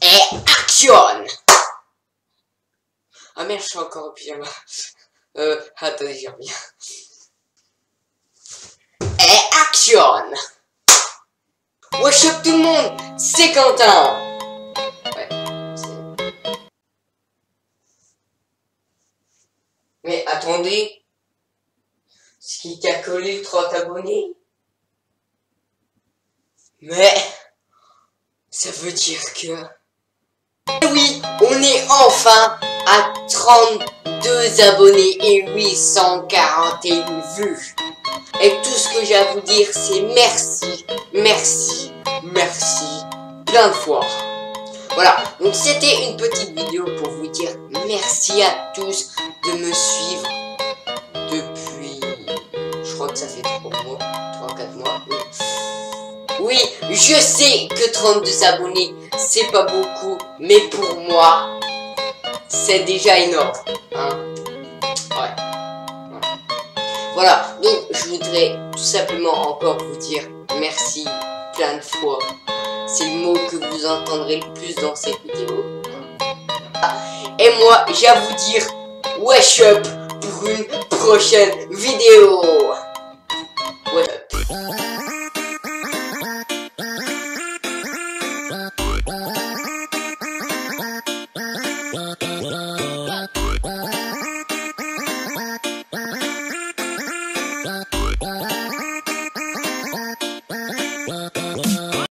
Et action! Ah merde, je suis encore au pyjama. Attendez, j'y reviens. Et action! Wesh up tout le monde, c'est Quentin. Ouais, mais attendez, c'est qui a collé 30 abonnés? Mais ça veut dire que... Et oui, on est enfin à 32 abonnés et 841 vues. Et tout ce que j'ai à vous dire, c'est merci, merci, merci, plein de fois. Voilà, donc c'était une petite vidéo pour vous dire merci à tous de me suivre depuis, je crois que ça fait 3 mois, 3-4 mois. Oui, je sais que 32 abonnés, c'est pas beaucoup, mais pour moi, c'est déjà énorme. Hein? Ouais. Voilà, donc je voudrais tout simplement encore vous dire merci plein de fois. C'est le mot que vous entendrez le plus dans cette vidéo. Et moi, j'ai à vous dire wesh up pour une prochaine vidéo. Wesh up.